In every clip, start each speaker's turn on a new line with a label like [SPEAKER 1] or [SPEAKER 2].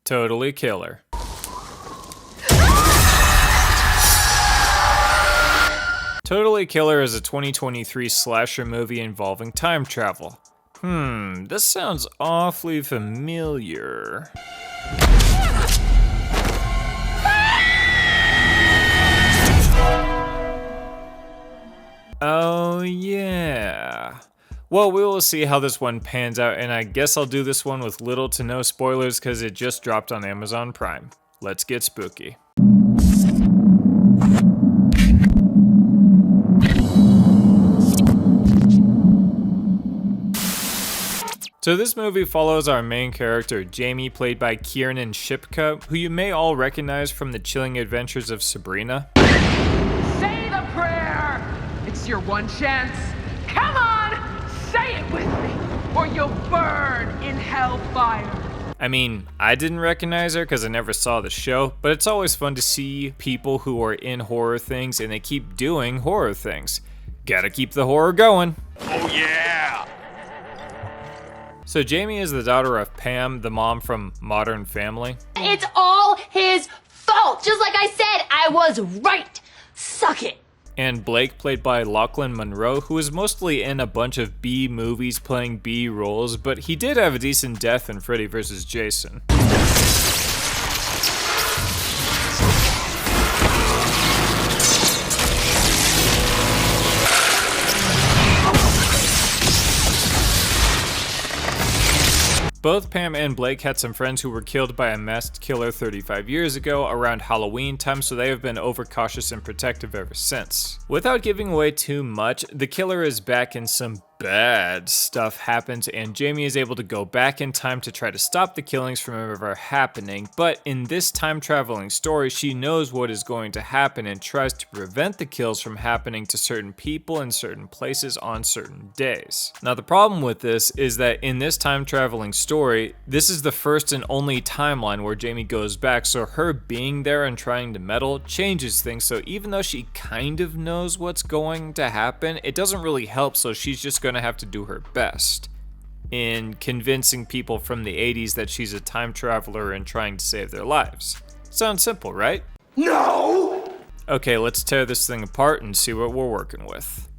[SPEAKER 1] Totally Killer. Totally Killer is a 2023 slasher movie involving time travel. This sounds awfully familiar. Oh yeah. Well, we will see how this one pans out, and I guess I'll do this one with little to no spoilers because it just dropped on Amazon Prime. Let's get spooky. So this movie follows our main character, Jamie, played by Kiernan Shipka, who you may all recognize from the chilling adventures of Sabrina.
[SPEAKER 2] Say the prayer! It's your one chance. Come on! Say it with me, or you'll burn in hellfire.
[SPEAKER 1] I mean, I didn't recognize her because I never saw the show, but it's always fun to see people who are in horror things and they keep doing horror things. Gotta keep the horror going.
[SPEAKER 3] Oh yeah!
[SPEAKER 1] So Jamie is the daughter of Pam, the mom from Modern Family.
[SPEAKER 4] It's all his fault. Just like I said, I was right. Suck it.
[SPEAKER 1] And Blake, played by Lachlan Monroe, who is mostly in a bunch of B movies playing B roles, but he did have a decent death in Freddy vs. Jason. Both Pam and Blake had some friends who were killed by a masked killer 35 years ago around Halloween time, so they have been overcautious and protective ever since. Without giving away too much, the killer is back and some bad stuff happens, and Jamie is able to go back in time to try to stop the killings from ever happening, but in this time traveling story, she knows what is going to happen and tries to prevent the kills from happening to certain people in certain places on certain days. Now the problem with this is that in this time traveling story, this is the first and only timeline where Jamie goes back, so her being there and trying to meddle changes things, so even though she kind of knows what's going to happen, it doesn't really help, so she's just going to have to do her best in convincing people from the 80s that she's a time traveler and trying to save their lives. Sounds simple, right?
[SPEAKER 3] No!
[SPEAKER 1] Okay, let's tear this thing apart and see what we're working with.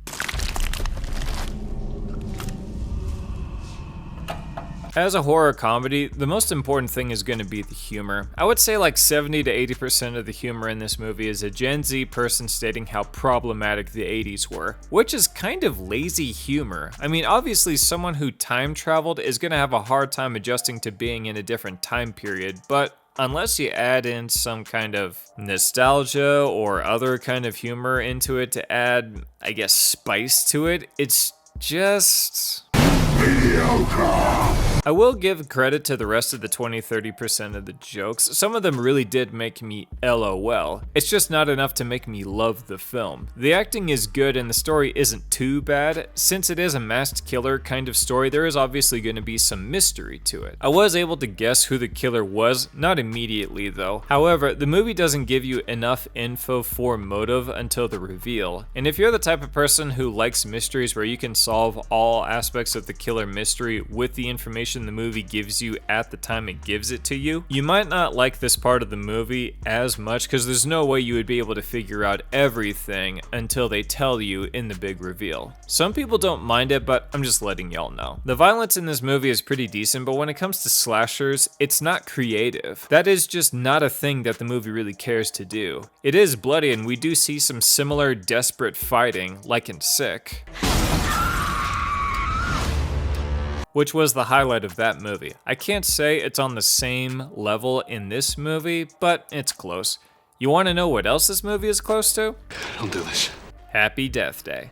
[SPEAKER 1] As a horror comedy, the most important thing is going to be the humor. I would say like 70 to 80% of the humor in this movie is a Gen Z person stating how problematic the 80s were, which is kind of lazy humor. I mean, obviously someone who time traveled is going to have a hard time adjusting to being in a different time period, but unless you add in some kind of nostalgia or other kind of humor into it to add, I guess, spice to it, it's just mediocre. I will give credit to the rest of the 20-30% of the jokes. Some of them really did make me LOL. It's just not enough to make me love the film. The acting is good and the story isn't too bad. Since it is a masked killer kind of story, there is obviously going to be some mystery to it. I was able to guess who the killer was, not immediately though. However, the movie doesn't give you enough info for motive until the reveal. And if you're the type of person who likes mysteries where you can solve all aspects of the killer mystery with the information the movie gives you at the time it gives it to you, you might not like this part of the movie as much because there's no way you would be able to figure out everything until they tell you in the big reveal. Some people don't mind it, but I'm just letting y'all know. The violence in this movie is pretty decent, but when it comes to slashers, it's not creative. That is just not a thing that the movie really cares to do. It is bloody and we do see some similar desperate fighting, like in Sick, which was the highlight of that movie. I can't say it's on the same level in this movie, but it's close. You want to know what else this movie is close to?
[SPEAKER 3] Don't do this.
[SPEAKER 1] Happy Death Day.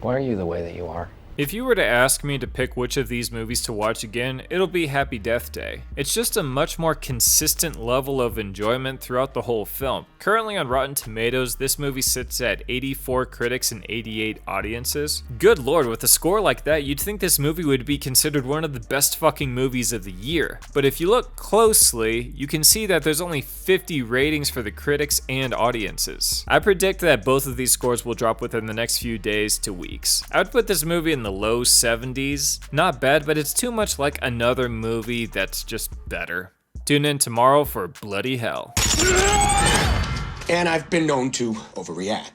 [SPEAKER 5] Why are you the way that you are?
[SPEAKER 1] If you were to ask me to pick which of these movies to watch again, it'll be Happy Death Day. It's just a much more consistent level of enjoyment throughout the whole film. Currently on Rotten Tomatoes, this movie sits at 84 critics and 88 audiences. Good lord, with a score like that, you'd think this movie would be considered one of the best fucking movies of the year. But if you look closely, you can see that there's only 50 ratings for the critics and audiences. I predict that both of these scores will drop within the next few days to weeks. I would put this movie in the the low 70s. Not bad, but it's too much like another movie that's just better. Tune in tomorrow for Bloody Hell.
[SPEAKER 3] And I've been known to overreact.